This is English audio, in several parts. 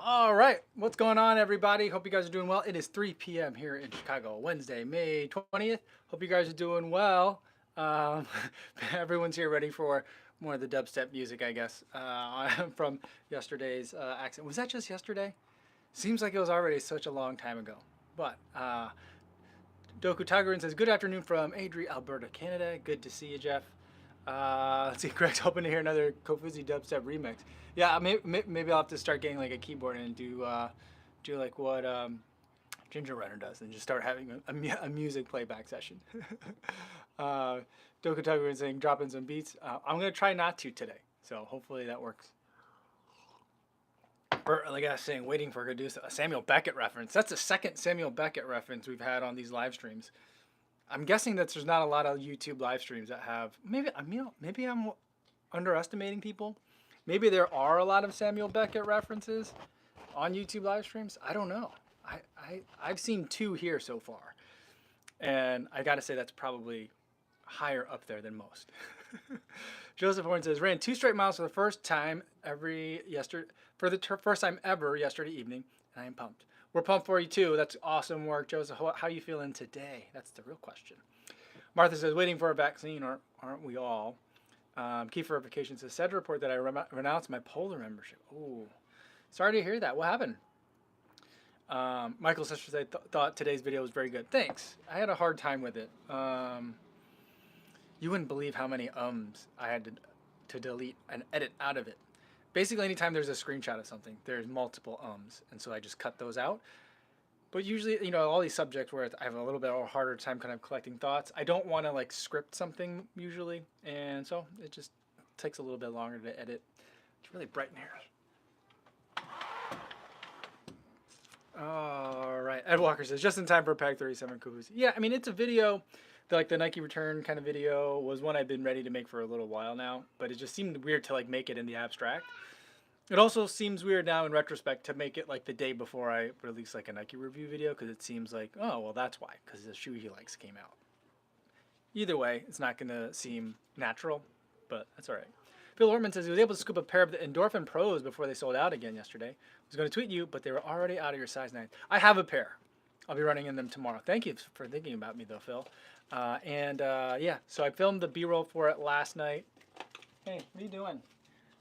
All right, what's going on, everybody? Hope you guys are doing well. It is 3 p.m. here in Chicago, Wednesday, May 20th. Hope you guys are doing well. Um, Everyone's here ready for more of the dubstep music, I guess, from yesterday's accent. Was that just yesterday? Seems like it was already such a long time ago. But Doku Tigerin says, "Good afternoon from Adri, Alberta, Canada. Good to see you, Jeff." Let's see, Greg's hoping to hear another Kofuzi dubstep remix. Yeah, maybe I'll have to start getting like a keyboard and do like what Ginger Runner does, and just start having a music playback session. uh, Doku Tigerin saying, "Drop in some beats." I'm gonna try not to today, so hopefully that works. Like I was saying, waiting for a Samuel Beckett reference. That's the second Samuel Beckett reference we've had on these live streams. I'm guessing that there's not a lot of YouTube live streams that have. Maybe I'm underestimating people. Maybe there are a lot of Samuel Beckett references on YouTube live streams. I don't know. I've seen 2 here so far, and I gotta say that's probably higher up there than most. Joseph Horn says, "Ran 2 straight miles for the first time first time ever yesterday evening, and I am pumped." We're pumped for you too. That's awesome work, Joseph. How are you feeling today? That's the real question. Martha says, "Waiting for a vaccine, or aren't we all?" Key verification says, "Said to report that I renounced my Polar membership." Oh, sorry to hear that. What happened? Michael's sister said, "Thought today's video was very good." Thanks. I had a hard time with it. You wouldn't believe how many I had to delete and edit out of it. Basically, anytime there's a screenshot of something, there's multiple and so I just cut those out. But usually, all these subjects where I have a little bit of a harder time kind of collecting thoughts, I don't want to like script something usually, and so it just takes a little bit longer to edit. It's really bright in here. All right, Ed Walker says, "Just in time for Pack 37 Kofuzi." Yeah, I mean, it's a video. Like the Nike return kind of video was one I've been ready to make for a little while now, but it just seemed weird to like make it in the abstract. It also seems weird now in retrospect to make it like the day before I release like a Nike review video, because it seems like, oh, well, that's why, because the shoe he likes came out. Either way, it's not going to seem natural, but that's all right. Phil Ortman says he was able to scoop a pair of the Endorphin Pros before they sold out again yesterday. I was going to tweet you, but they were already out of your size 9. I have a pair. I'll be running in them tomorrow. Thank you for thinking about me, though, Phil. Yeah, so I filmed the B-roll for it last night. Hey, what are you doing?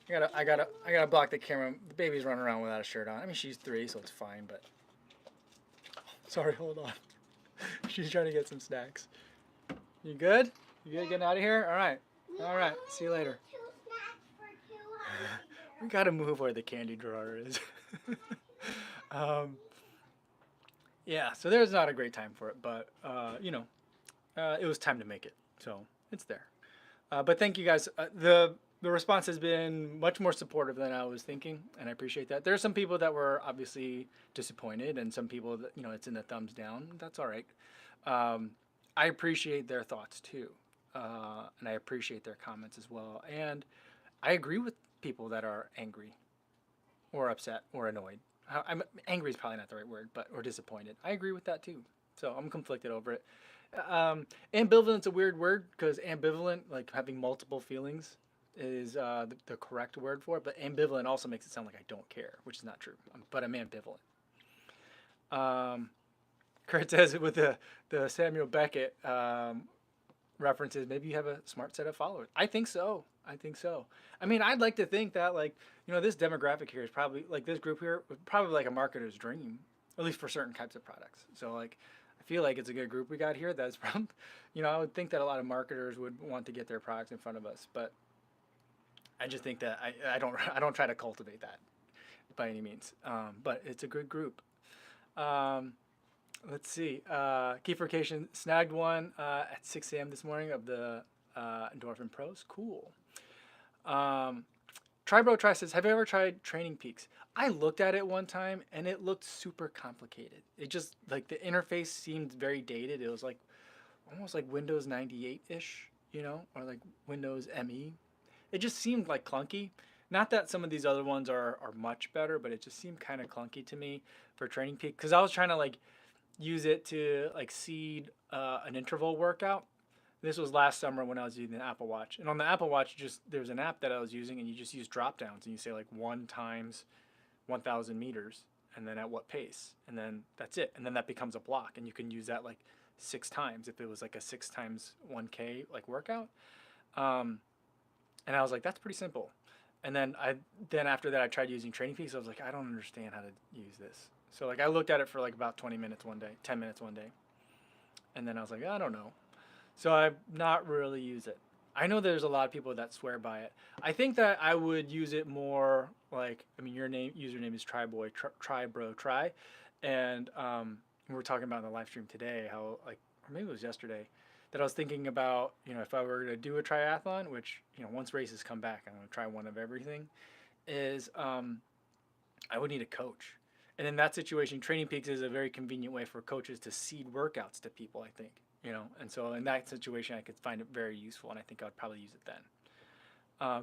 I gotta block the camera. The baby's running around without a shirt on. I mean, she's 3, so it's fine. But sorry, hold on. She's trying to get some snacks. You good? You good getting out of here? All right. See you later. We gotta move where the candy drawer is. Yeah, so there's not a great time for it, but it was time to make it, so it's there. But thank you guys. The response has been much more supportive than I was thinking, and I appreciate that. There are some people that were obviously disappointed, and some people that it's in the thumbs down. That's all right. I appreciate their thoughts too, and I appreciate their comments as well. And I agree with people that are angry, or upset, or annoyed. Angry is probably not the right word, or disappointed. I agree with that too. So I'm conflicted over it. Ambivalent's a weird word, because ambivalent, like having multiple feelings, is the correct word for it. But ambivalent also makes it sound like I don't care, which is not true. But I'm ambivalent. Kurt says with the Samuel Beckett references, maybe you have a smart set of followers. I think so. I mean, I'd like to think that this demographic here is probably like this group here, probably like a marketer's dream, at least for certain types of products. So I feel like it's a good group we got here. That's from, I would think that a lot of marketers would want to get their products in front of us, but I just think that I don't try to cultivate that by any means. But it's a good group. Let's see. Keyforcation snagged one at 6 a.m. this morning of the Endorphin Pros. Cool. Tribro says, "Have you ever tried Training Peaks?" I looked at it one time and it looked super complicated. It just like the interface seemed very dated. It was like almost like Windows 98-ish, or like Windows ME. It just seemed like clunky. Not that some of these other ones are much better, but it just seemed kind of clunky to me for Training Peaks, because I was trying to like use it to like seed an interval workout. This was last summer when I was using the Apple Watch. And on the Apple Watch, there's an app that I was using, and you just use drop downs, and you say like 1 times 1,000 meters, and then at what pace, and then that's it, and then that becomes a block, and you can use that like 6 times if it was like a 6 times 1K like workout. Um, and I was like, that's pretty simple. And then after that I tried using Training Peaks. I was like, I don't understand how to use this. So like I looked at it for like about 20 minutes one day, 10 minutes one day, and then I was like, I don't know. So I've not really used it. I know there's a lot of people that swear by it. I think that I would use it more like, I mean, your username is tryboy, try bro, try, and we were talking about in the live stream today how like, or maybe it was yesterday, that I was thinking about, if I were to do a triathlon, which once races come back, I'm gonna try one of everything, is I would need a coach. And in that situation, Training Peaks is a very convenient way for coaches to seed workouts to people, I think. And so in that situation, I could find it very useful, and I think I would probably use it then.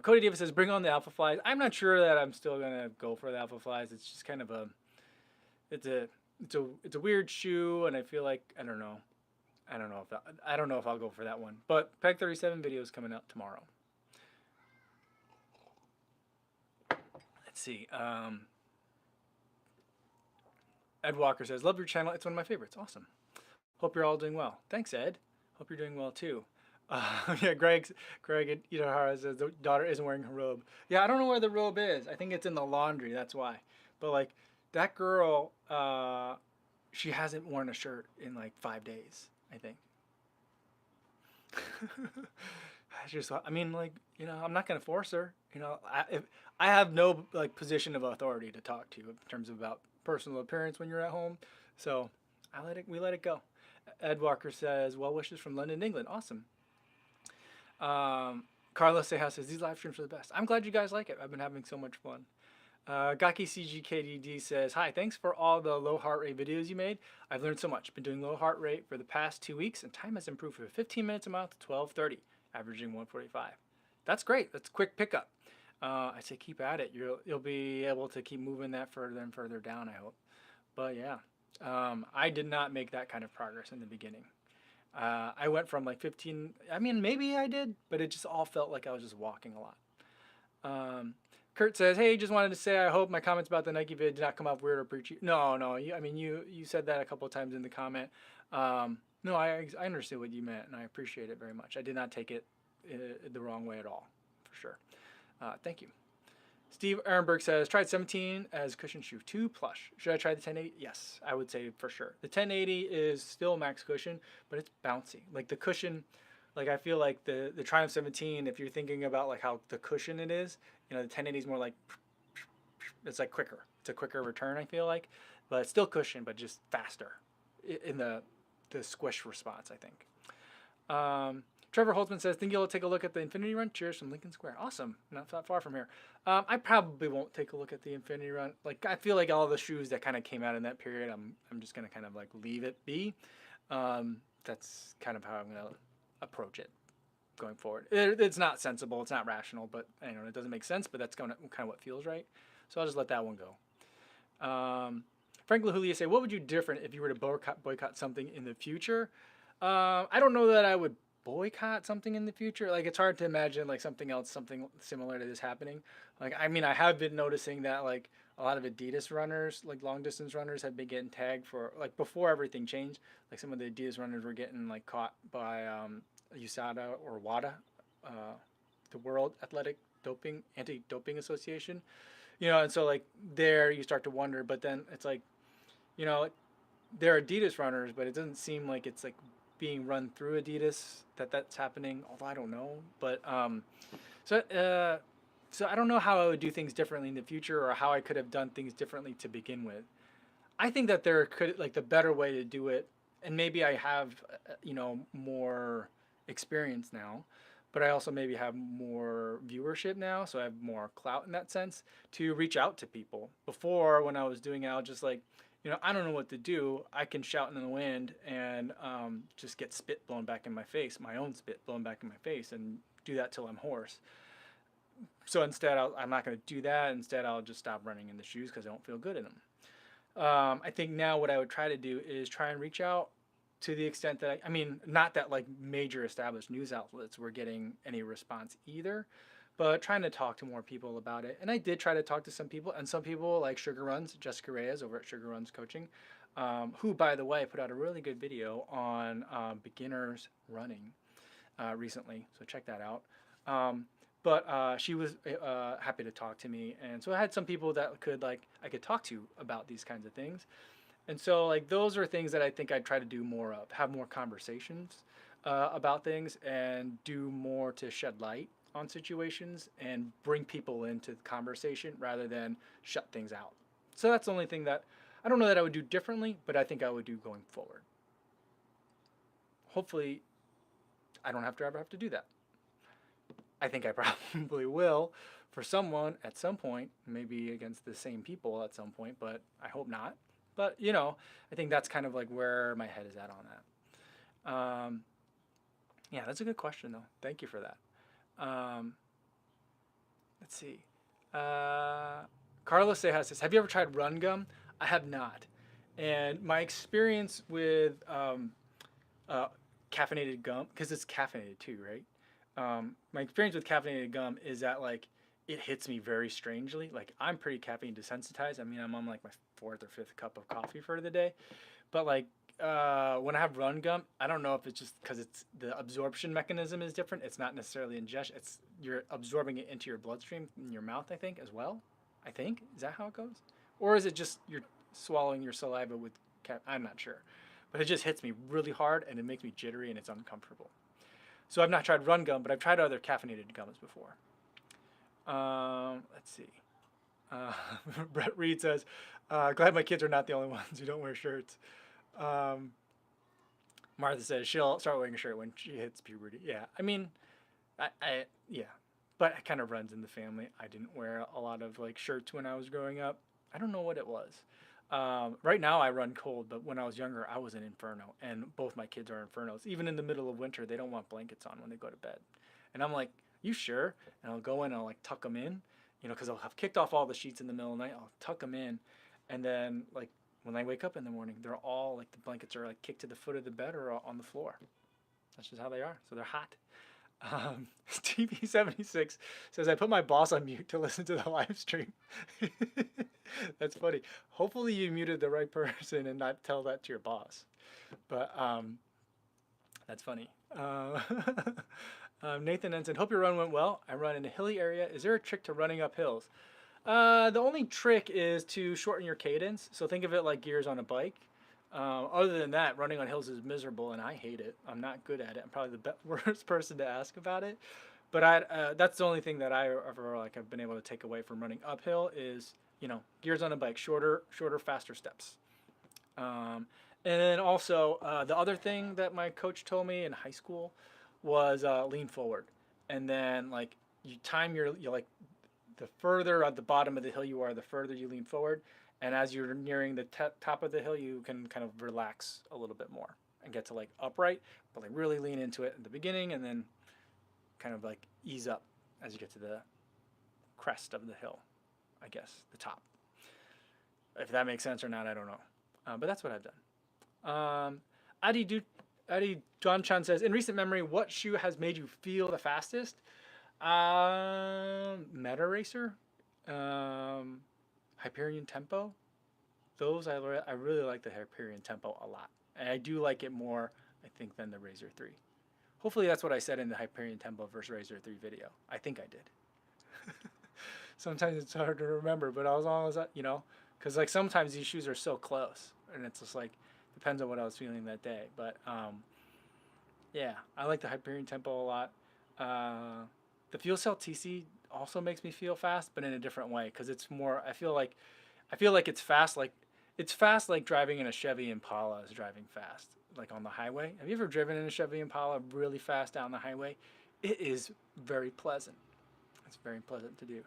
Cody Davis says, bring on the Alpha Flies. I'm not sure that I'm still going to go for the Alpha Flies. It's just kind of it's a weird shoe, and I feel like, I don't know if I'll go for that one. But Peg 37 video is coming out tomorrow. Let's see. Ed Walker says, love your channel. It's one of my favorites. Awesome. Hope you're all doing well. Thanks, Ed. Hope you're doing well, too. Yeah, Greg Itahara says the daughter isn't wearing her robe. Yeah, I don't know where the robe is. I think it's in the laundry. That's why. But, like, that girl, she hasn't worn a shirt in, like, 5 days, I think. I'm not going to force her. I have no, like, position of authority to talk to in terms of about personal appearance when you're at home. So we let it go. Ed Walker says, well wishes from London, England. Awesome. Carlos Sejas says, these live streams are the best. I'm glad you guys like it. I've been having so much fun. Gaki CGKDD says, hi, thanks for all the low heart rate videos you made. I've learned so much. Been doing low heart rate for the past 2 weeks, and time has improved from 15 minutes a mile to 12:30, averaging 145. That's great. That's a quick pickup. I say keep at it. You'll be able to keep moving that further and further down, I hope. But yeah, I did not make that kind of progress in the beginning. I went from like 15, I mean, maybe I did, but it just all felt like I was just walking a lot. Kurt says, hey, just wanted to say I hope my comments about the Nike vid did not come off weird or preachy. No, you said that a couple of times in the comment. No, I understood what you meant, and I appreciate it very much. I did not take it the wrong way at all, for sure. Thank you. Steve Ehrenberg says, tried 17 as cushion shoe, 2 plush. Should I try the 1080? Yes, I would say for sure. The 1080 is still max cushion, but it's bouncy. Like the cushion, like I feel like the Triumph 17, if you're thinking about like how the cushion it is, the 1080 is more like, it's like quicker. It's a quicker return, I feel like. But it's still cushion, but just faster in the squish response, I think. Trevor Holtzman says, think you'll take a look at the Infinity Run? Cheers from Lincoln Square. Awesome. Not that far from here. I probably won't take a look at the Infinity Run. Like, I feel like all the shoes that kind of came out in that period, I'm just going to kind of like leave it be. That's kind of how I'm going to approach it going forward. It's not sensible. It's not rational, but it doesn't make sense, but that's kind of what feels right. So I'll just let that one go. Frank LaHulia say, what would you do different if you were to boycott something in the future? I don't know that I would boycott something in the future. Like, it's hard to imagine like something similar to this happening. Like, I mean, I have been noticing that like a lot of Adidas runners, like long distance runners, have been getting tagged for, like, before everything changed, like some of the Adidas runners were getting like caught by USADA or WADA, the World Athletic Anti-Doping Association, and so like there you start to wonder, but then it's like, they're Adidas runners, but it doesn't seem like it's like being run through Adidas that's happening, although I don't know. But so I don't know how I would do things differently in the future, or how I could have done things differently to begin with. I think that there could, like, the better way to do it, and maybe I have more experience now, but I also maybe have more viewership now, so I have more clout in that sense to reach out to people. Before, when I was doing it, I was just like, I don't know what to do. I can shout in the wind and just get spit blown back in my face, my own spit blown back in my face, and do that till I'm hoarse. So instead, I'm not going to do that. Instead, I'll just stop running in the shoes because I don't feel good in them. I think now what I would try to do is try and reach out to the extent that, not that like major established news outlets were getting any response either, but trying to talk to more people about it. And I did try to talk to some people, and some people like Sugar Runs, Jessica Reyes over at Sugar Runs Coaching, who, by the way, put out a really good video on beginners running recently. So check that out. But she was happy to talk to me, and so I had some people that I could talk to about these kinds of things. And so like those are things that I think I'd try to do more of, have more conversations about things, and do more to shed light on situations and bring people into the conversation rather than shut things out. So that's the only thing that I don't know that I would do differently, but I think I would do going forward. Hopefully, I don't ever have to do that. I think I probably will for someone at some point, maybe against the same people at some point, but I hope not. But, you know, I think that's kind of like where my head is at on that. Yeah, that's a good question, though. Thank you for that. Let's see. Carlos Sejas says, have you ever tried Run Gum? I have not. And my experience with caffeinated gum, because it's caffeinated too, right? My experience with caffeinated gum is that like it hits me very strangely. Like I'm pretty caffeine desensitized. I mean, I'm on like my 4th or 5th cup of coffee for the day, but like when I have Run Gum, I don't know if it's just because it's the absorption mechanism is different. It's not necessarily ingestion. It's you're absorbing it into your bloodstream in your mouth, I think, as well. I think is that how it goes, or is it just you're swallowing your saliva with I'm not sure, but it just hits me really hard and it makes me jittery and it's uncomfortable. So I've not tried Run Gum, but I've tried other caffeinated gums before. Let's see. Brett Reed says, glad my kids are not the only ones who don't wear shirts. Martha says she'll start wearing a shirt when she hits puberty. Yeah, I mean, yeah, but it kind of runs in the family. I didn't wear a lot of like shirts when I was growing up. I don't know what it was. Right now I run cold, but when I was younger, I was an inferno, and both my kids are infernos. Even in the middle of winter, they don't want blankets on when they go to bed. And I'm like, you sure? And I'll go in and I'll like tuck them in, you know, because I'll have kicked off all the sheets in the middle of the night. I'll tuck them in. And then like when I wake up in the morning, they're all like the blankets are like kicked to the foot of the bed or on the floor. That's just how they are. So they're hot. TV76 says, I put my boss on mute to listen to the live stream. That's funny. Hopefully you muted the right person and not tell that to your boss. But that's funny. Nathan Ensign, hope your run went well. I run in a hilly area. Is there a trick to running up hills? The only trick is to shorten your cadence. So think of it like gears on a bike. Other than that, running on hills is miserable, and I hate it. I'm not good at it. I'm probably the worst person to ask about it. But that's the only thing that I ever like I've been able to take away from running uphill is, you know, gears on a bike, shorter, faster steps. And then also the other thing that my coach told me in high school was lean forward, and then like you time you like the further at the bottom of the hill you are, the further you lean forward. And as you're nearing the top of the hill, you can kind of relax a little bit more and get to like upright, but like really lean into it at the beginning and then kind of like ease up as you get to the crest of the hill, I guess, the top. If that makes sense or not, I don't know. But that's what I've done. Adi John Chan says, in recent memory, what shoe has made you feel the fastest? Meta Racer. Hyperion Tempo, those I really like the Hyperion Tempo a lot, and I do like it more, I think, than the Razor 3. Hopefully that's what I said in the Hyperion Tempo versus Razor 3 video. I think I did. Sometimes it's hard to remember, but as long as you know, because like sometimes these shoes are so close, and it's just like depends on what I was feeling that day. But yeah, I like the Hyperion Tempo a lot. The Fuel Cell TC also makes me feel fast, but in a different way, because it's more, I feel like it's fast, like driving in a Chevy Impala is driving fast, like on the highway. Have you ever driven in a Chevy Impala really fast down the highway? It is very pleasant. It's very pleasant to do,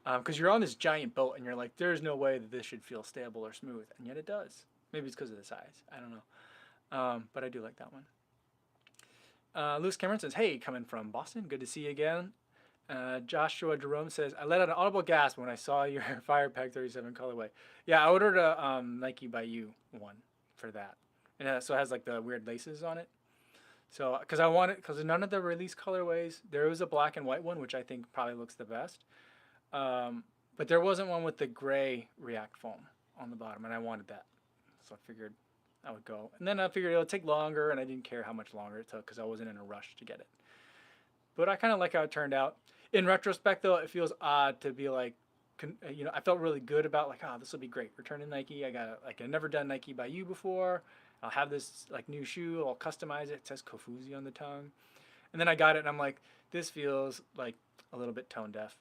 because you're on this giant boat and you're like, there's no way that this should feel stable or smooth, and yet it does. Maybe it's because of the size, I don't know, but I do like that one. Lewis Cameron says, hey, coming from Boston, good to see you again. Joshua Jerome says, I let out an audible gasp when I saw your Firepack 37 colorway. Yeah, I ordered a Nike by You one for that. And so it has like the weird laces on it. So, because none of the release colorways, there was a black and white one, which I think probably looks the best. But there wasn't one with the gray React foam on the bottom, and I wanted that. So I figured I would go. And then I figured it would take longer, and I didn't care how much longer it took because I wasn't in a rush to get it. But I kind of like how it turned out. In retrospect, though, it feels odd to be like, I felt really good about like, this will be great. Returning Nike. I've never done Nike by You before. I'll have this like new shoe. I'll customize it. It says Kofuzi on the tongue. And then I got it, and I'm like, this feels like a little bit tone deaf.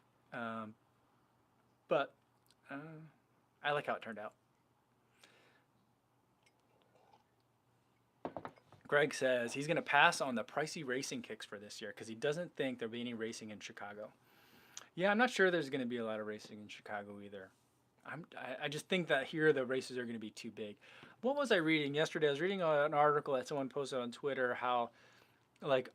But I like how it turned out. Greg says he's going to pass on the pricey racing kicks for this year because he doesn't think there'll be any racing in Chicago. Yeah, I'm not sure there's going to be a lot of racing in Chicago either. I just think that here the races are going to be too big. What was I reading yesterday? I was reading an article that someone posted on Twitter how like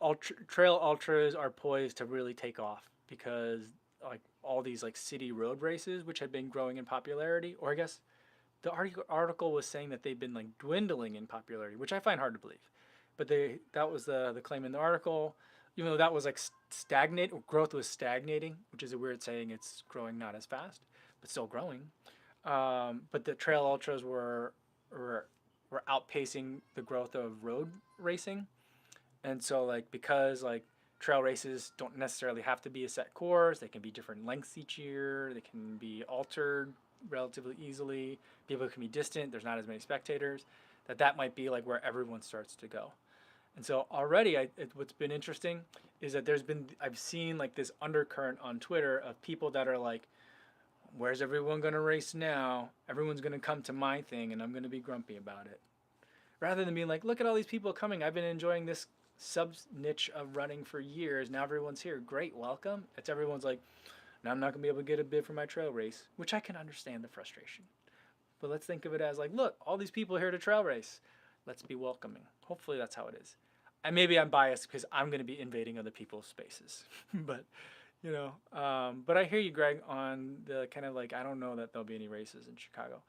trail ultras are poised to really take off because like all these like city road races, which had been growing in popularity, or I guess the article was saying that they've been like dwindling in popularity, which I find hard to believe. But that was the claim in the article. Even though that was like growth was stagnating, which is a weird saying. It's growing not as fast, but still growing. But the trail ultras were outpacing the growth of road racing, and so like because like trail races don't necessarily have to be a set course, they can be different lengths each year. They can be altered relatively easily. People can be distant. There's not as many spectators. That might be like where everyone starts to go. And so already, what's been interesting is that I've seen like this undercurrent on Twitter of people that are like, where's everyone going to race now? Everyone's going to come to my thing and I'm going to be grumpy about it. Rather than being like, look at all these people coming. I've been enjoying this sub niche of running for years. Now everyone's here. Great, welcome. Everyone's like, now I'm not going to be able to get a bid for my trail race, which I can understand the frustration. But let's think of it as like, look, all these people are here to trail race. Let's be welcoming. Hopefully that's how it is. And maybe I'm biased because I'm going to be invading other people's spaces. But, but I hear you, Greg, on the kind of like, I don't know that there'll be any races in Chicago.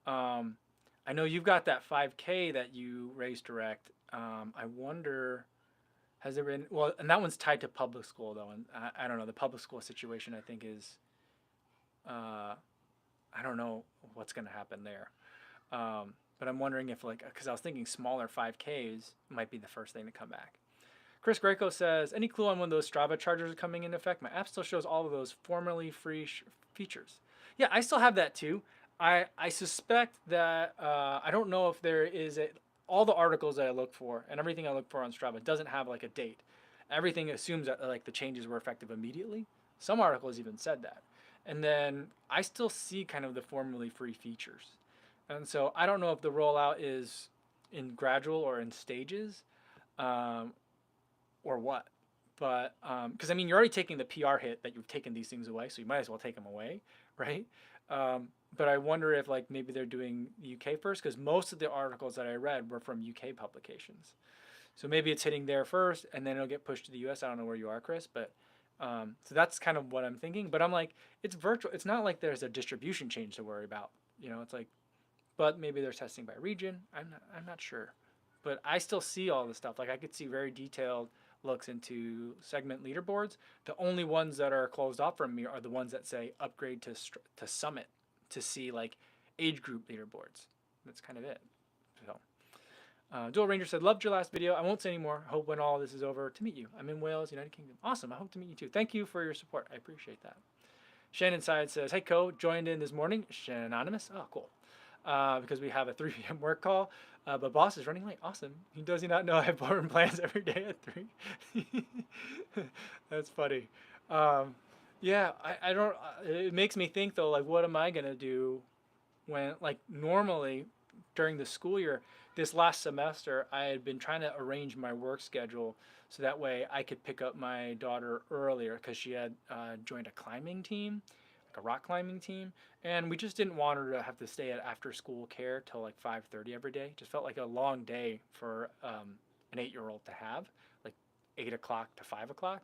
I know you've got that 5K that you race direct. I wonder, has there been, well, and that one's tied to public school though. And I don't know, the public school situation I think is, I don't know what's going to happen there. But I'm wondering if because I was thinking smaller 5Ks might be the first thing to come back. Chris Greco says, any clue on when those Strava chargers are coming into effect? My app still shows all of those formerly free features. Yeah, I still have that too. I suspect that, I don't know if there is all the articles that I look for and everything I look for on Strava doesn't have like a date. Everything assumes that like the changes were effective immediately. Some articles even said that. And then I still see kind of the formerly free features. And so I don't know if the rollout is in gradual or in stages, or what. But because I mean, you're already taking the PR hit that you've taken these things away, so you might as well take them away, right? But I wonder if like maybe they're doing the UK first, because most of the articles that I read were from UK publications. So maybe it's hitting there first, and then it'll get pushed to the US. I don't know where you are, Chris, but so that's kind of what I'm thinking. But I'm like, it's virtual. It's not like there's a distribution change to worry about. It's like. But maybe they're testing by region. I'm not sure. But I still see all the stuff. Like I could see very detailed looks into segment leaderboards. The only ones that are closed off from me are the ones that say upgrade to Summit to see like age group leaderboards. That's kind of it. So, Dual Ranger said, loved your last video. I won't say anymore. Hope when all this is over to meet you. I'm in Wales, United Kingdom. Awesome. I hope to meet you too. Thank you for your support. I appreciate that. Shannon Side says, hey, Co, joined in this morning. Shannon Anonymous. Oh, cool. Because we have a 3 p.m. work call, but boss is running late. Awesome. Does he not know I have boring plans every day at 3? That's funny. Yeah, I don't. It makes me think though, like, what am I gonna do when, like, normally during the school year, this last semester, I had been trying to arrange my work schedule so that way I could pick up my daughter earlier because she had joined a climbing team. A rock climbing team, and we just didn't want her to have to stay at after school care till like 5:30 every day. Just felt like a long day for an 8-year-old to have, like 8 o'clock to 5 o'clock.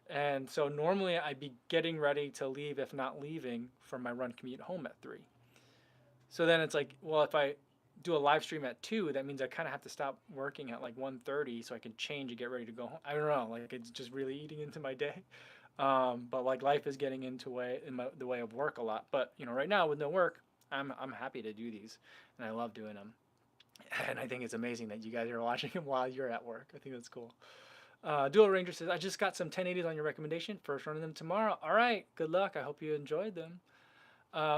And so normally I'd be getting ready to leave, if not leaving, for my run commute home at 3. So then it's like, well, if I do a live stream at 2, that means I kind of have to stop working at like 1:30 so I can change and get ready to go home. I don't know, like it's just really eating into my day. But like life is getting into the way of work a lot. But right now with no work, I'm happy to do these, and I love doing them. And I think it's amazing that you guys are watching them while you're at work. I think that's cool. Dual Ranger says, I just got some 1080s on your recommendation. First running them tomorrow. All right, good luck. I hope you enjoyed them.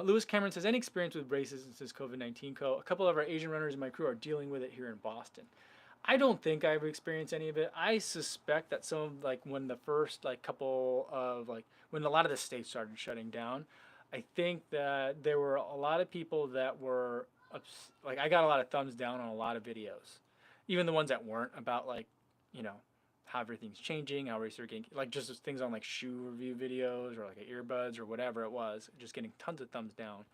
Lewis Cameron says, any experience with racism since COVID-19? A couple of our Asian runners in my crew are dealing with it here in Boston. I don't think I've experienced any of it. I suspect that some of, like, when the first like couple of like when a lot of the states started shutting down, I think that there were a lot of people that were like, I got a lot of thumbs down on a lot of videos, even the ones that weren't about like you know how everything's changing, how race are getting, like just things on like shoe review videos or like earbuds or whatever it was, just getting tons of thumbs down.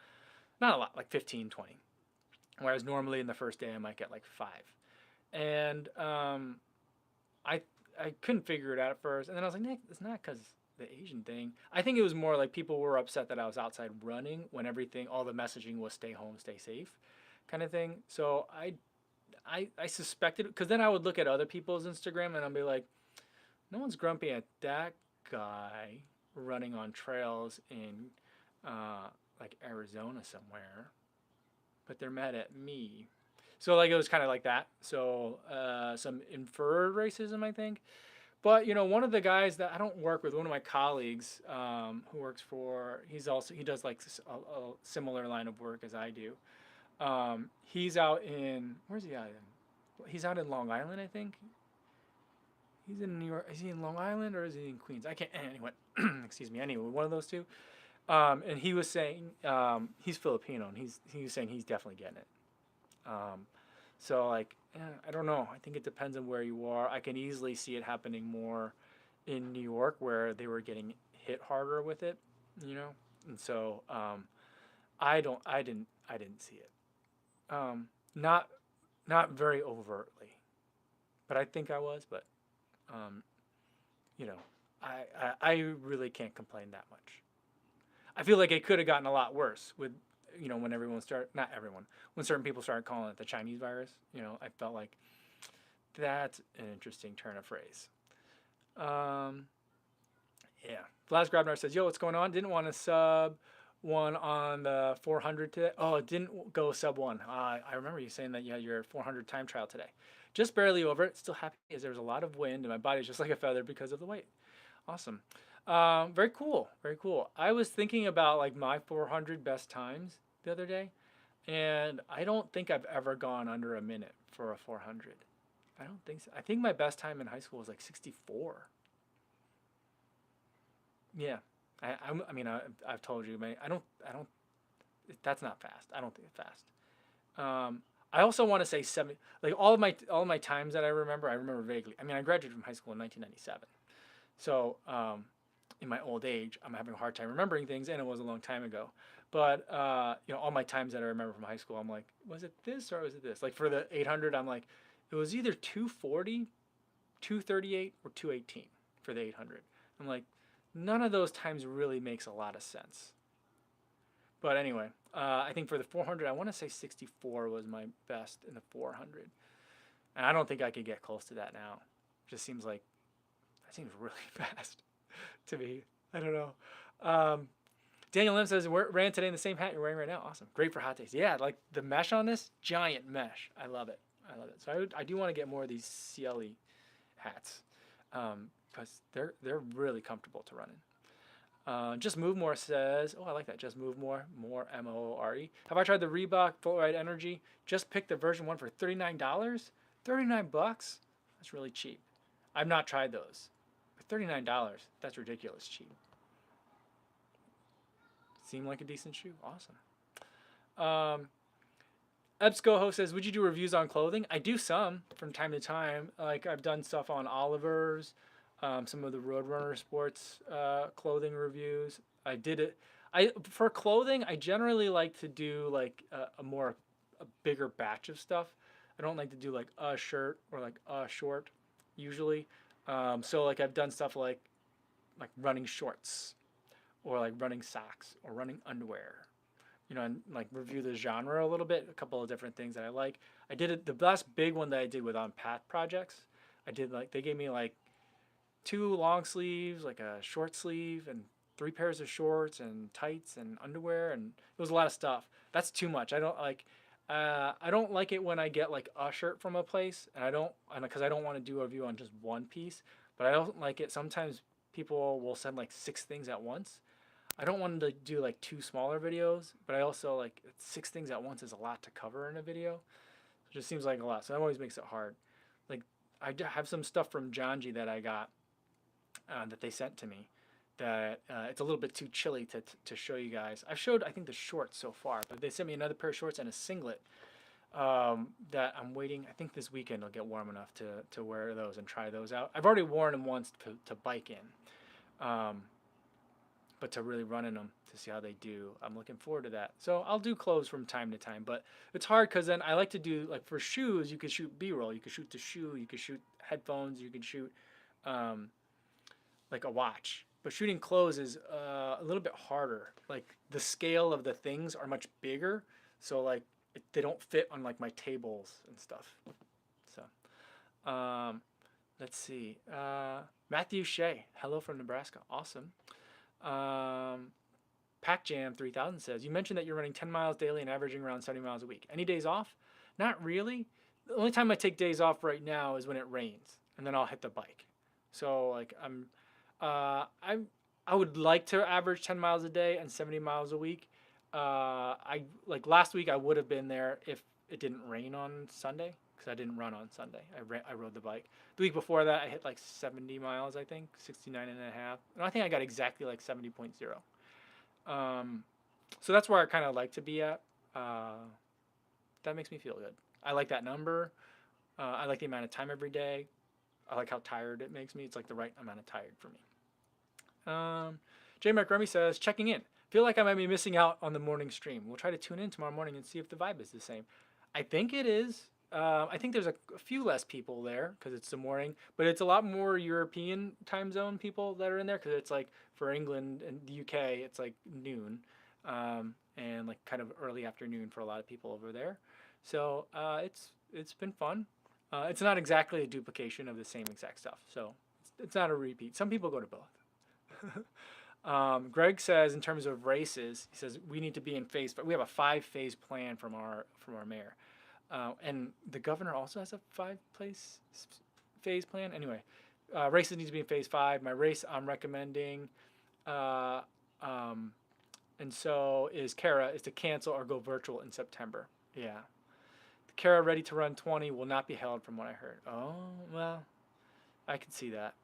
Not a lot, like 15, 20. Whereas normally in the first day I might get like 5. And I I couldn't figure it out at first, and then I was like, Nick, it's not because the Asian thing. I think it was more like people were upset that I was outside running when all the messaging was stay home, stay safe, kind of thing. So I suspected, because then I would look at other people's Instagram and I'd be like, no one's grumpy at that guy running on trails in like Arizona somewhere, but they're mad at me. So like it was kind of like that. So some inferred racism, I think. But one of the guys that I don't work with, one of my colleagues who works for, he does like a similar line of work as I do. He's out in, where's he out in? He's out in Long Island, I think. He's in New York. Is he in Long Island or is he in Queens? I can't. Anyway, excuse me. Anyway, one of those two. And he was saying he's Filipino, and he was saying he's definitely getting it. So like, I don't know. I think it depends on where you are. I can easily see it happening more in New York, where they were getting hit harder with it, And so I didn't see it. Not very overtly, but I think I was. But um, you know, I really can't complain that much. I feel like it could have gotten a lot worse with, when not everyone, when certain people started calling it the Chinese virus. I felt like that's an interesting turn of phrase. Yeah. Vlad Grabnar says, yo, what's going on? Didn't want to sub one on the 400 today. Oh, it didn't go sub 1. I remember you saying that you had your 400 time trial today. Just barely over it. Still happy as there was a lot of wind and my body's just like a feather because of the weight. Awesome. Very cool. Very cool. I was thinking about like my 400 best times the other day, and I don't think I've ever gone under a minute for a 400. I don't think so. I think my best time in high school was like 64. Yeah. I've told you, I don't, that's not fast. I don't think it's fast. I also want to say 7, like all of my times that I remember vaguely. I graduated from high school in 1997. So, in my old age, I'm having a hard time remembering things, and it was a long time ago. But, all my times that I remember from high school, I'm like, was it this or was it this? Like for the 800, I'm like, it was either 240, 238, or 218 for the 800. I'm like, none of those times really makes a lot of sense. But anyway, I think for the 400, I want to say 64 was my best in the 400. And I don't think I could get close to that now. It just seems like, that seems really fast to me. I don't know. Daniel Lim says, ran today in the same hat you're wearing right now. Awesome. Great for hot days. Yeah, like the mesh on this, giant mesh. I love it. So I do want to get more of these CLE hats because they're really comfortable to run in. Just Move More says, oh, I like that. Just Move More MORE. Have I tried the Reebok Full Ride Energy? Just picked the version 1 for $39. $39? That's really cheap. I've not tried those. For $39, that's ridiculous cheap. Seemed like a decent shoe. Awesome. EBSCOHO says, would you do reviews on clothing? I do some from time to time. Like I've done stuff on Oliver's, some of the Roadrunner sports clothing reviews. I did it. For clothing, I generally like to do like a bigger batch of stuff. I don't like to do like a shirt or like a short usually. So like I've done stuff like running shorts or like running socks or running underwear you know, and like review the genre a little bit, a couple of different things that I like. I did it, the last big one that I did with On Path Projects. I did like, they gave me like 2 long sleeves, like a short sleeve, and 3 pairs of shorts and tights and underwear, and it was a lot of stuff. That's too much. I don't like it when I get like a shirt from a place, and I don't, and because I don't want to do a review on just one piece. But I don't like it. Sometimes people will send like 6 things at once. I don't want to do like 2 smaller videos, but I also like 6 things at once is a lot to cover in a video. It just seems like a lot, so that always makes it hard. Like have some stuff from Janji that I got that they sent to me. That it's a little bit too chilly to show you guys. I've showed I think the shorts so far, but they sent me another pair of shorts and a singlet that I'm waiting. I think this weekend I'll get warm enough to wear those and try those out. I've already worn them once to bike in, but to really run in them to see how they do, I'm looking forward to that. So I'll do clothes from time to time, but it's hard because then I like to do, like for shoes, you could shoot B-roll, you could shoot the shoe, you could shoot headphones, you could shoot like a watch. But shooting clothes is a little bit harder. Like the scale of the things are much bigger, so like they don't fit on like my tables and stuff. So let's see. Matthew Shea, hello from Nebraska, awesome. Pack Jam 3000 says, you mentioned that you're running 10 miles daily and averaging around 70 miles a week. Any days off? Not really. The only time I take days off right now is when it rains, and then I'll hit the bike. So like I would like to average 10 miles a day and 70 miles a week. I like last week I would have been there if it didn't rain on Sunday, because I didn't run on Sunday. I rode the bike. The week before that I hit like 70 miles, I think 69 and a half. And I think I got exactly like 70.0. So that's where I kind of like to be at. That makes me feel good. I like that number. I like the amount of time every day. I like how tired it makes me. It's like the right amount of tired for me. J. Mark Remy says, checking in. Feel like I might be missing out on the morning stream. We'll try to tune in tomorrow morning and see if the vibe is the same. I think it is. I think there's a few less people there because it's the morning, but it's a lot more European time zone people that are in there, because it's like for England and the UK, it's like noon, and like kind of early afternoon for a lot of people over there. So it's been fun. It's not exactly a duplication of the same exact stuff, so it's not a repeat. Some people go to both. Greg says, in terms of races, he says we need to be in phase. We have a 5-phase plan from our mayor, and the governor also has a 5-phase plan. Anyway, races need to be in phase 5. My race I'm recommending, and so is Kara, is to cancel or go virtual in September. Yeah. Kara Ready to Run 20 will not be held, from what I heard. Oh, well, I can see that.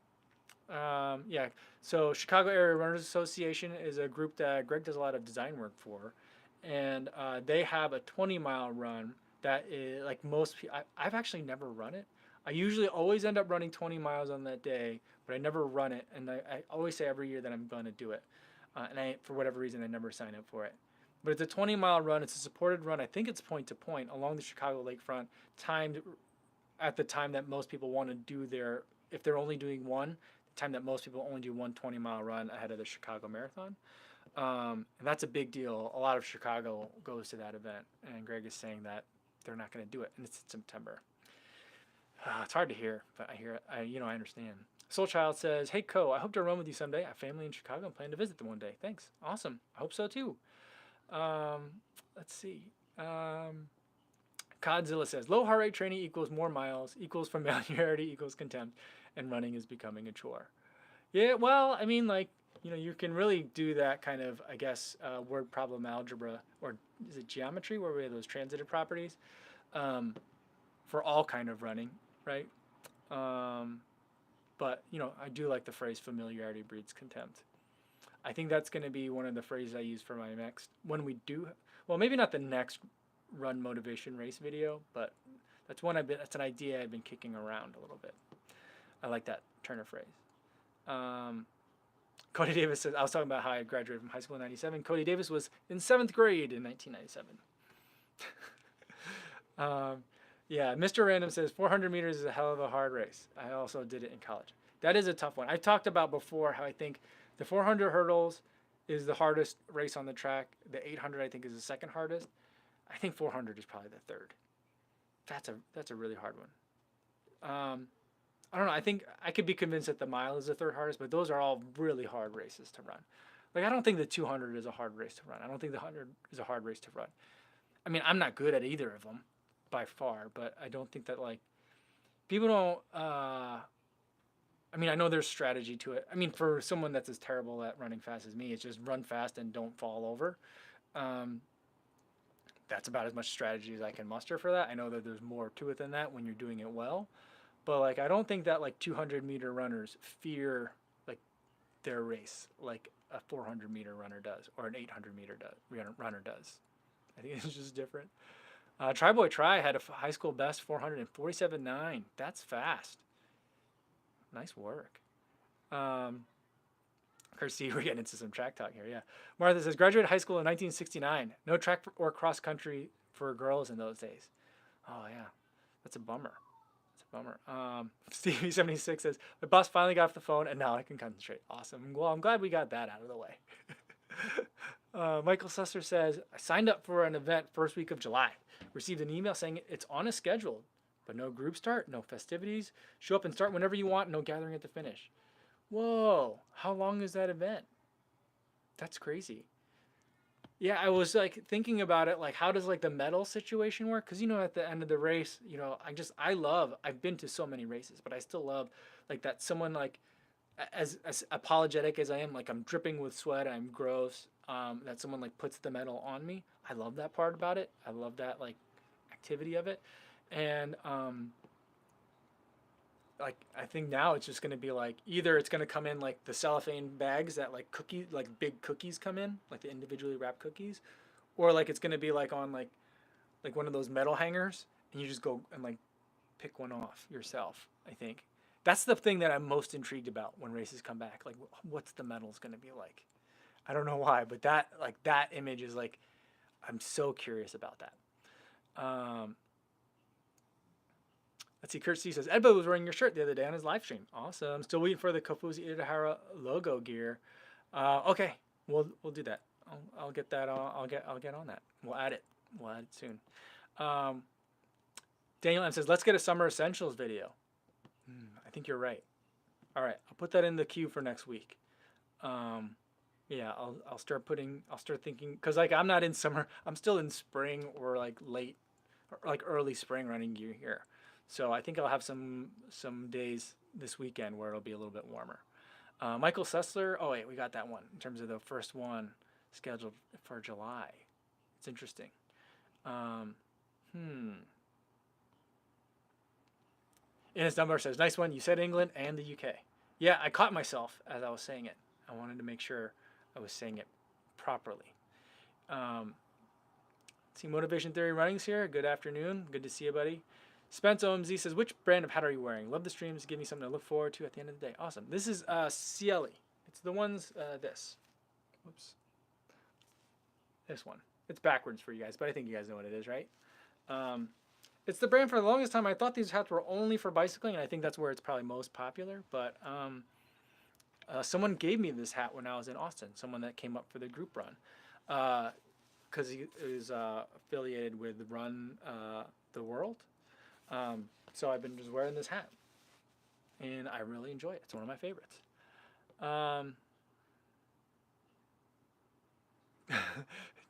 Yeah, so Chicago Area Runners Association is a group that Greg does a lot of design work for, and they have a 20-mile run that is like most people. I've actually never run it. I usually always end up running 20 miles on that day, but I never run it, and I always say every year that I'm going to do it, and for whatever reason I never sign up for it. But it's a 20-mile run. It's a supported run. I think it's point to point along the Chicago lakefront, timed at the time that most people want to do their, if they're only doing one, the time that most people only do one 20-mile run ahead of the Chicago Marathon. And that's a big deal. A lot of Chicago goes to that event, and Greg is saying that they're not going to do it, and it's in September. It's hard to hear, but I hear it. I understand. Soul Child says, hey, Co, I hope to run with you someday. I have family in Chicago and plan to visit them one day. Thanks. Awesome. I hope so, too. Let's see. Godzilla says, low heart rate training equals more miles, equals familiarity, equals contempt, and running is becoming a chore. Yeah, well, I mean, like, you can really do that kind of, I guess, word problem algebra, or is it geometry, where we have those transitive properties, for all kind of running, right? But, I do like the phrase familiarity breeds contempt. I think that's going to be one of the phrases I use for my next, when we do, well, maybe not the next run motivation race video, but that's an idea I've been kicking around a little bit. I like that turn of phrase. Cody Davis says, I was talking about how I graduated from high school in 97. Cody Davis was in 7th grade in 1997. Yeah, Mr. Random says 400 meters is a hell of a hard race. I also did it in college. That is a tough one. I talked about before how I think the 400 hurdles is the hardest race on the track. The 800 I think is the second hardest. I think 400 is probably the third. That's a really hard one. I don't know. I think I could be convinced that the mile is the third hardest, but those are all really hard races to run. Like I don't think the 200 is a hard race to run. I don't think the 100 is a hard race to run. I mean, I'm not good at either of them by far, but I don't think that like people don't. I mean, I know there's strategy to it. I mean, for someone that's as terrible at running fast as me, it's just run fast and don't fall over. Um, that's about as much strategy as I can muster for that. I know that there's more to it than that when you're doing it well, but like I don't think that like 200-meter runners fear like their race like a 400-meter runner does or an 800-meter runner does. I think it's just different. Tryboy Try had a high school best 447.9. That's fast. Nice work. Kirsty, we're getting into some track talk here. Yeah. Martha says, graduated high school in 1969. No track or cross country for girls in those days. Oh, yeah. That's a bummer. Stevie76 says, my boss finally got off the phone and now I can concentrate. Awesome. Well, I'm glad we got that out of the way. Michael Susser says, I signed up for an event first week of July. Received an email saying it's on a schedule, but no group start, no festivities. Show up and start whenever you want, no gathering at the finish. Whoa, how long is that event? That's crazy. Yeah, I was like thinking about it, like how does like the medal situation work? Because you know, at the end of the race, you know, I've been to so many races, but I still love like that someone like as apologetic as I am, like I'm dripping with sweat, I'm gross, that someone like puts the medal on me. I love that part about it. I love that like activity of it. And like I think now it's just gonna be like either it's gonna come in like the cellophane bags that like cookie like big cookies come in, like the individually wrapped cookies, or like it's gonna be like on like one of those metal hangers and you just go and like pick one off yourself. I think that's the thing that I'm most intrigued about when races come back. Like what's the medals gonna be like? I don't know why, but that like that image is like I'm so curious about that. Let's see, Kurt C says, Edbo was wearing your shirt the other day on his live stream. Awesome. Still waiting for the Kofuzi Itahara logo gear. Okay, we'll do that. I'll get that. I'll get on that. We'll add it. We'll add it soon. Daniel M says, let's get a summer essentials video. I think you're right. All right, I'll put that in the queue for next week. Yeah, I'll start thinking because like I'm not in summer. I'm still in spring or like late, or like early spring running gear here. So I think I'll have some days this weekend where it'll be a little bit warmer. Michael Sessler. Oh wait, we got that one in terms of the first one scheduled for July. It's interesting. Ines Dunbar says, nice one. You said England and the UK. Yeah, I caught myself as I was saying it. I wanted to make sure I was saying it properly. See, Motivation Theory Running's here. Good afternoon. Good to see you, buddy. Spence OMZ says, which brand of hat are you wearing? Love the streams. Give me something to look forward to at the end of the day. Awesome. This is CLE. It's the ones, this. Whoops. This one. It's backwards for you guys, but I think you guys know what it is, right? It's the brand for the longest time. I thought these hats were only for bicycling, and I think that's where it's probably most popular. But someone gave me this hat when I was in Austin. Someone that came up for the group run. Because he is affiliated with Run the World. So I've been just wearing this hat, and I really enjoy it. It's one of my favorites.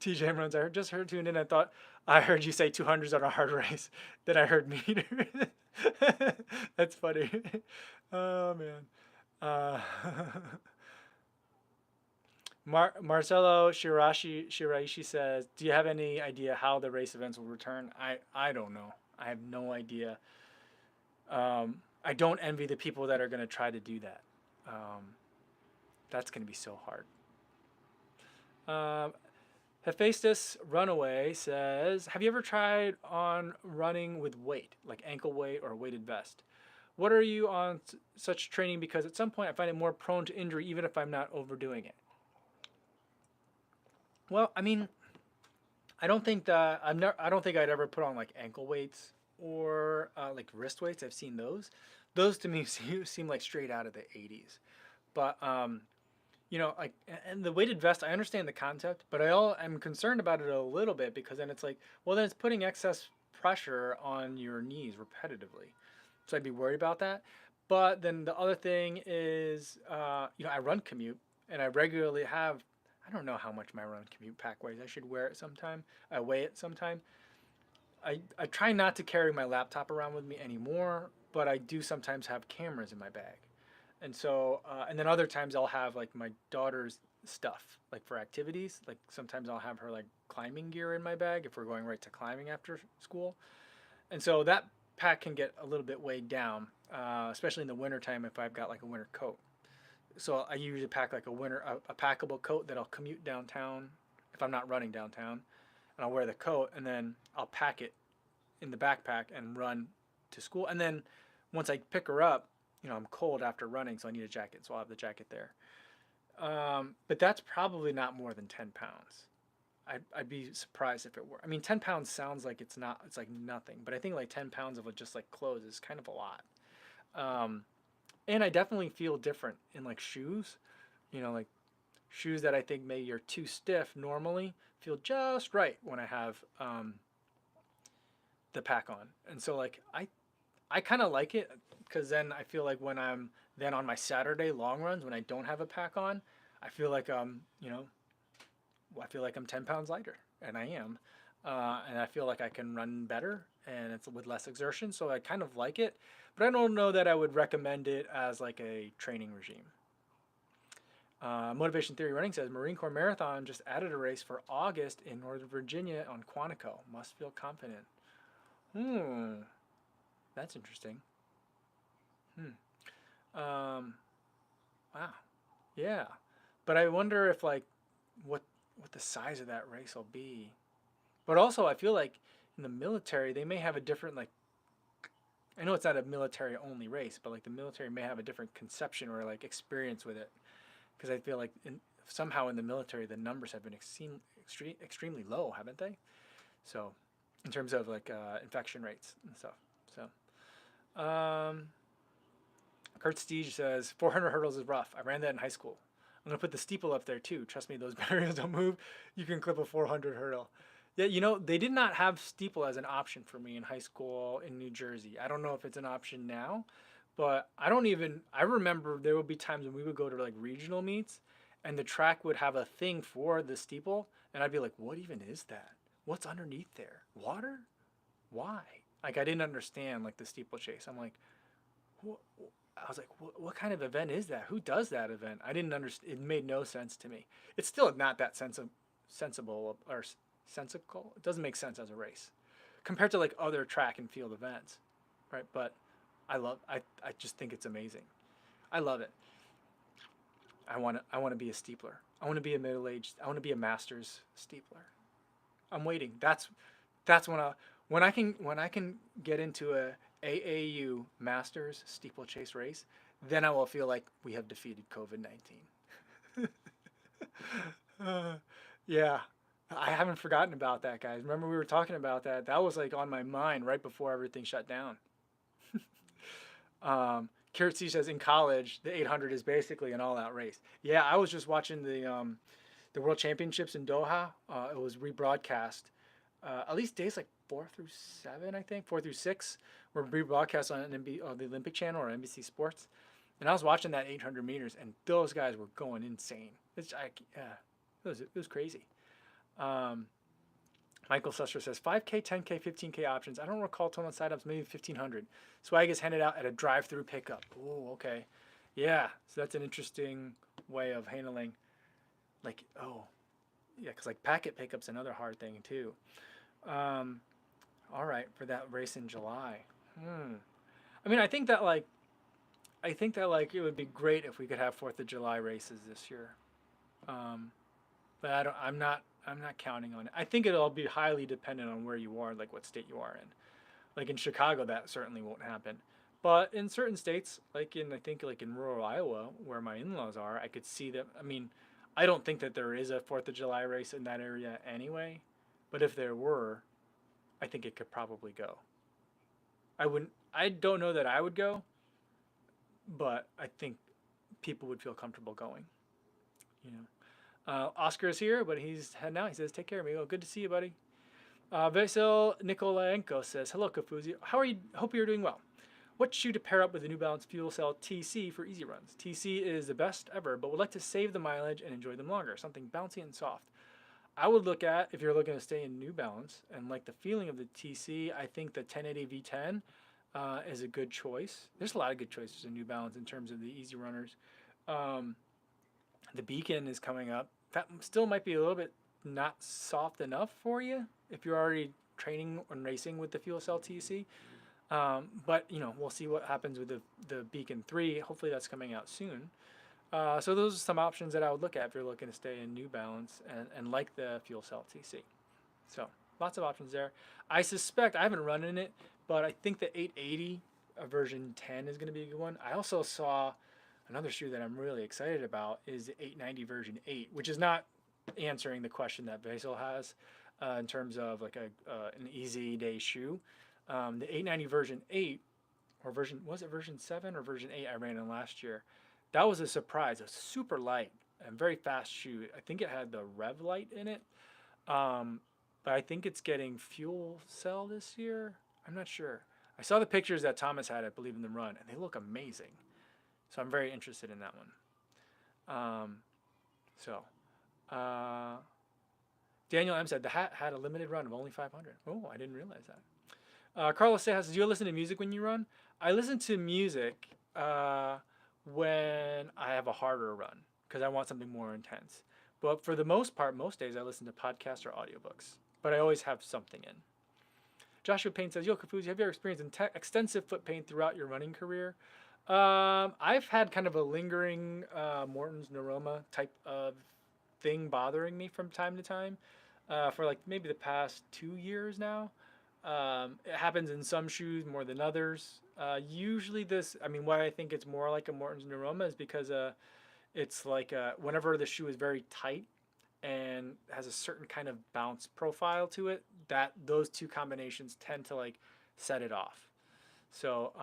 TJ runs. I just heard tuned in. I thought I heard you say 200s on a hard race. Then I heard meter. That's funny. Oh man. Marcelo Shiraishi says, do you have any idea how the race events will return? I don't know. I have no idea. I don't envy the people that are going to try to do that. That's going to be so hard. Hephaestus Runaway says, have you ever tried on running with weight, like ankle weight or a weighted vest? What are you on such training? Because at some point I find it more prone to injury, even if I'm not overdoing it. Well, I mean, I don't think that I don't think I'd ever put on like ankle weights or like wrist weights. I've seen those. Those to me seem like straight out of the 80s. But you know, like, and the weighted vest, I understand the concept, but I'm concerned about it a little bit because then it's like, well, then it's putting excess pressure on your knees repetitively. So I'd be worried about that. But then the other thing is, you know, I run commute and I regularly have, I don't know how much my run commute pack weighs. I should wear it sometime. I weigh it sometime. I try not to carry my laptop around with me anymore, but I do sometimes have cameras in my bag. And so, and then other times I'll have like my daughter's stuff, like for activities. Like sometimes I'll have her like climbing gear in my bag if we're going right to climbing after school. And so that pack can get a little bit weighed down, especially in the wintertime if I've got like a winter coat. So I usually pack like a packable coat that I'll commute downtown if I'm not running downtown, and I'll wear the coat, and then I'll pack it in the backpack and run to school. And then once I pick her up, you know, I'm cold after running, so I need a jacket, so I'll have the jacket there. But that's probably not more than 10 pounds. I'd be surprised if it were. I mean, 10 pounds sounds like it's not, it's like nothing, but I think like 10 pounds of just like clothes is kind of a lot. Um, and I definitely feel different in like shoes, you know, like shoes that I think maybe are too stiff normally feel just right when I have the pack on. And so like I kind of like it because then I feel like when I'm then on my Saturday long runs when I don't have a pack on, I feel like you know, I feel like I'm 10 pounds lighter, and I am. And I feel like I can run better and it's with less exertion. So I kind of like it, but I don't know that I would recommend it as like a training regime. Motivation Theory Running says Marine Corps Marathon just added a race for August in Northern Virginia on Quantico. Must feel confident. Hmm, that's interesting. Hmm. Wow. Yeah, but I wonder if like what what the size of that race will be. But also, I feel like in the military they may have a different like. I know it's not a military only race, but like the military may have a different conception or like experience with it because I feel like somehow in the military the numbers have been extremely low, haven't they? So, in terms of like infection rates and stuff. So, Kurt Steege says 400 hurdles is rough. I ran that in high school. I'm gonna put the steeple up there too. Trust me, those barriers don't move. You can clip a 400 hurdle. Yeah, you know they did not have steeple as an option for me in high school in New Jersey. I don't know if it's an option now, but I don't even. I remember there would be times when we would go to like regional meets, and the track would have a thing for the steeple, and I'd be like, "What even is that? What's underneath there? Water? Why?" Like I didn't understand like the steeplechase. I'm like, what? I was like, what kind of event is that? Who does that event? I didn't understand. It made no sense to me. It's still not that sensible or sensical. It doesn't make sense as a race compared to like other track and field events, right? But I just think it's amazing. I love it. I want to be a steepler. I want to be a middle aged. I want to be a masters steepler. I'm waiting. That's when I can get into a AAU Masters steeplechase race, then I will feel like we have defeated COVID-19. Yeah, I haven't forgotten about that, guys. Remember we were talking about that? That was like on my mind right before everything shut down. Kiertzy says in college the 800 is basically an all-out race. Yeah, I was just watching the World Championships in Doha. It was rebroadcast. At least days like 4 through 7, I think 4 through 6 were rebroadcast on the Olympic Channel or NBC Sports. And I was watching that 800 meters, and those guys were going insane. It was crazy. Um, Michael Susser says 5K, 10K, 15K options. I don't recall total side ups, maybe 1,500. Swag is handed out at a drive-through pickup. Oh, okay. Yeah, so that's an interesting way of handling. Like, oh, yeah, because like packet pickup's another hard thing too. Um, all right, for that race in July. I mean, I think that like it would be great if we could have Fourth of July races this year. Um, but I don't. I'm not counting on it. I think it'll be highly dependent on where you are, like what state you are in. Like in Chicago, that certainly won't happen. But in certain states, like in I think like in rural Iowa, where my in-laws are, I could see that. I mean, I don't think that there is a Fourth of July race in that area anyway. But if there were, I think it could probably go. I wouldn't. I don't know that I would go, but I think people would feel comfortable going. You know, Oscar is here, but he's heading out. He says, "Take care, amigo. Good to see you, buddy." Vasil Nikolaenko says, "Hello, Kofuzi. How are you? Hope you're doing well. What shoe to pair up with the New Balance Fuel Cell TC for easy runs? TC is the best ever, but would like to save the mileage and enjoy them longer. Something bouncy and soft. I would look at, if you're looking to stay in New Balance and like the feeling of the TC, I think the 1080 V10 is a good choice. There's a lot of good choices in New Balance in terms of the easy runners. The Beacon is coming up. That still might be a little bit not soft enough for you if you're already training and racing with the Fuel Cell TC. But you know, we'll see what happens with the Beacon 3. Hopefully that's coming out soon. So those are some options that I would look at if you're looking to stay in New Balance and like the Fuel Cell TC. So lots of options there. I suspect, I haven't run in it, but I think the 880 version 10 is going to be a good one. I also saw another shoe that I'm really excited about is the 890 version 8, which is not answering the question that Basil has in terms of like an easy day shoe. The 890 version 8, or was it version 7 or version 8 I ran in last year? That was a surprise. A super light and very fast shoe. I think it had the Rev Light in it. But I think it's getting fuel cell this year. I'm not sure. I saw the pictures that Thomas had at Believe in the Run, and they look amazing. So I'm very interested in that one. Daniel M. said the hat had a limited run of only 500. Oh, I didn't realize that. Carlos says, do you listen to music when you run? I listen to music when I have a harder run because I want something more intense. But for the most part, most days I listen to podcasts or audiobooks. But I always have something in. Joshua Payne says, Yo, Kofuzi, have you ever experienced extensive foot pain throughout your running career? I've had kind of a lingering Morton's neuroma type of thing bothering me from time to time for like maybe the past 2 years now. It happens in some shoes more than others. Usually why I think it's more like a Morton's neuroma is because it's like whenever the shoe is very tight and has a certain kind of bounce profile to it, that those two combinations tend to like set it off. So,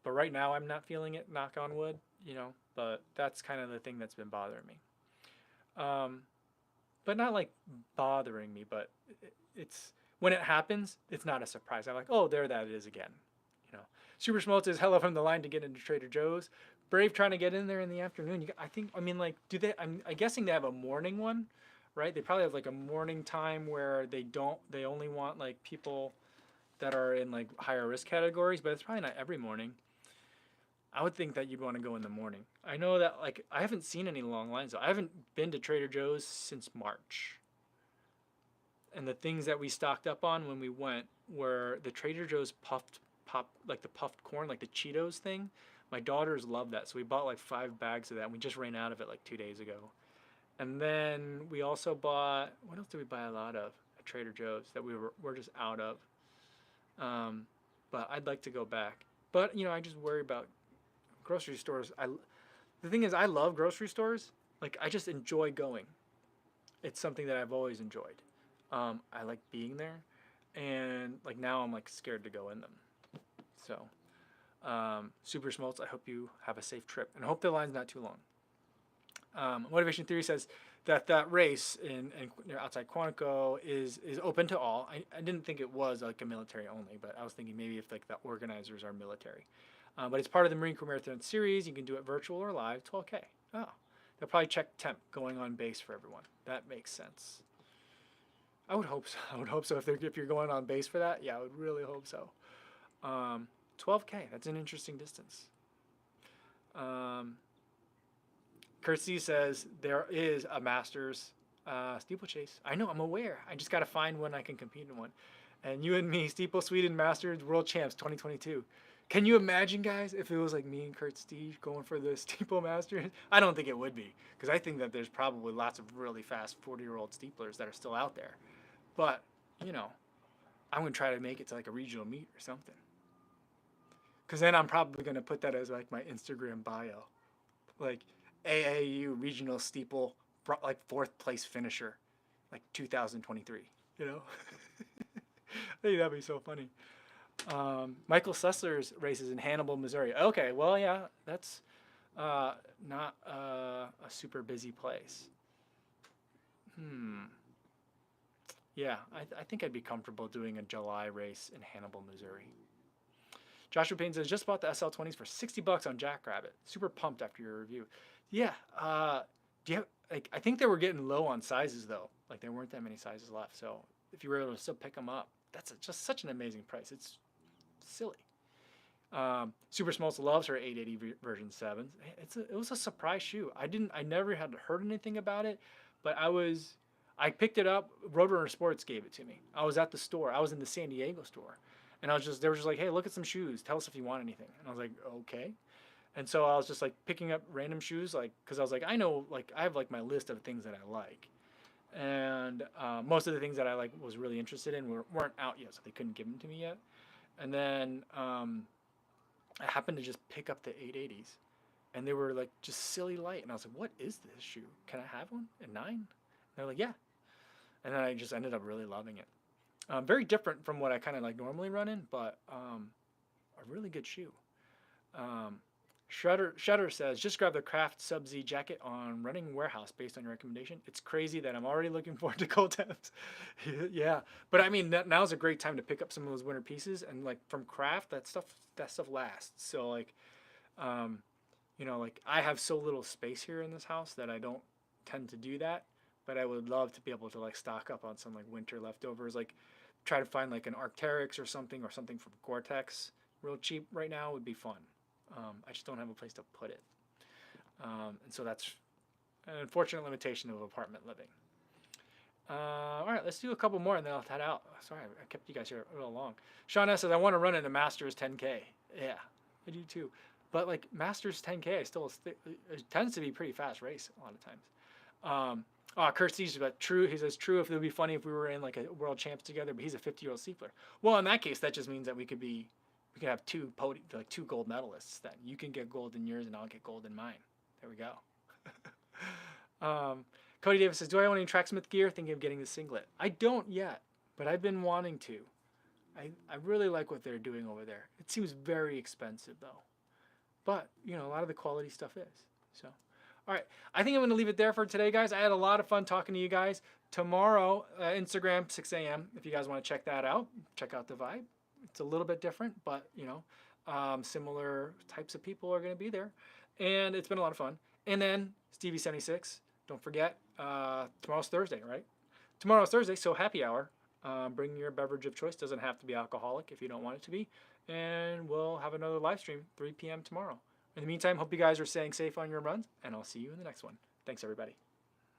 but right now I'm not feeling it, knock on wood, but that's kind of the thing that's been bothering me. But not like bothering me, but it's, when it happens, it's not a surprise. I'm like, oh, there that is again. Super Schmaltz is hello from the line to get into Trader Joe's. Brave trying to get in there in the afternoon. Do they? I'm guessing they have a morning one, right? They probably have like a morning time where they only want like people that are in like higher risk categories, but it's probably not every morning. I would think that you'd want to go in the morning. I know that like I haven't seen any long lines though. I haven't been to Trader Joe's since March. And the things that we stocked up on when we went were the Trader Joe's like the puffed corn, like the Cheetos thing. My daughters love that, so we bought like 5 bags of that, and we just ran out of it like 2 days ago. And then we also bought, what else did we buy a lot of at Trader Joe's that we're just out of? But I'd like to go back. But I just worry about grocery stores. The thing is, I love grocery stores. Like I just enjoy going. It's something that I've always enjoyed. I like being there, and like now I'm like scared to go in them. So, Super Schmaltz, I hope you have a safe trip, and I hope the line's not too long. Motivation Theory says that race in outside Quantico is open to all. I didn't think it was like a military only, but I was thinking maybe if like the organizers are military. But it's part of the Marine Corps Marathon Series. You can do it virtual or live, 12K. Oh, they'll probably check temp going on base for everyone. That makes sense. I would hope so. I would hope so. If you're going on base for that, yeah, I would really hope so. 12K, that's an interesting distance. Kirsty says there is a Masters steeplechase. I know, I'm aware. I just got to find one I can compete in one. And you and me, Steeple Sweden Masters World Champs 2022. Can you imagine, guys, if it was like me and Kurt Steve going for the Steeple Masters? I don't think it would be, because I think that there's probably lots of really fast 40-year-old steeplers that are still out there. But, I'm going to try to make it to like a regional meet or something. Because then I'm probably going to put that as like my Instagram bio. Like AAU regional steeple, like 4th place finisher, like 2023, I think that'd be so funny. Michael Sussler's races in Hannibal, Missouri. Okay, well, yeah, that's Not a super busy place. Yeah, I think I'd be comfortable doing a July race in Hannibal, Missouri. Joshua Payne says, just bought the SL20s for 60 bucks on Jackrabbit. Super pumped after your review. Yeah, do you have, like, I think they were getting low on sizes though. Like there weren't that many sizes left. So if you were able to still pick them up, that's just such an amazing price. It's silly. Super Smalls loves her 880 version 7s. It was a surprise shoe. I never had heard anything about it, but I picked it up. Roadrunner Sports gave it to me. I was at the store. I was in the San Diego store, and they were just like, hey, look at some shoes. Tell us if you want anything. And I was like, okay. And so I was just like picking up random shoes, like, because I was like, I know, like, I have like my list of things that I like, and most of the things that I like was really interested in weren't out yet, so they couldn't give them to me yet. And then I happened to just pick up the 880s, and they were like just silly light, and I was like, what is this shoe? Can I have one at 9? And they're like, yeah. And then I just ended up really loving it. Very different from what I kind of like normally run in, but a really good shoe. Shutter says, just grab the Craft Sub-Z jacket on Running Warehouse based on your recommendation. It's crazy that I'm already looking forward to cold temps. Yeah, but I mean, now's a great time to pick up some of those winter pieces, and like from Craft, that stuff lasts. So like, like I have so little space here in this house that I don't tend to do that, but I would love to be able to like stock up on some like winter leftovers, like try to find like an Arc'teryx or something from Gore-Tex real cheap right now would be fun. I just don't have a place to put it. And so that's an unfortunate limitation of apartment living. All right, let's do a couple more and then I'll head out. Sorry, I kept you guys here a little long. Sean S says, I want to run in a Masters 10K. Yeah, I do too. But like Masters 10K, it tends to be a pretty fast race a lot of times. Kurt Steves, but true. He says, true if it would be funny if we were in like a world champs together, but he's a 50-year-old Steepler. Well, in that case, that just means that we could have two gold medalists. Then you can get gold in yours and I'll get gold in mine. There we go. Cody Davis says, do I own any Tracksmith gear? Thinking of getting the singlet. I don't yet, but I've been wanting to. I really like what they're doing over there. It seems very expensive though, but a lot of the quality stuff is. So, all right, I think I'm going to leave it there for today, guys. I had a lot of fun talking to you guys. Tomorrow, Instagram 6 a.m. If you guys want to check that out, check out the vibe. It's a little bit different, but similar types of people are going to be there, and it's been a lot of fun. And then Stevie76, don't forget, tomorrow's Thursday, right? Tomorrow's Thursday, so happy hour. Bring your beverage of choice. Doesn't have to be alcoholic if you don't want it to be. And we'll have another live stream 3 p.m. tomorrow. In the meantime, hope you guys are staying safe on your runs, and I'll see you in the next one. Thanks, everybody.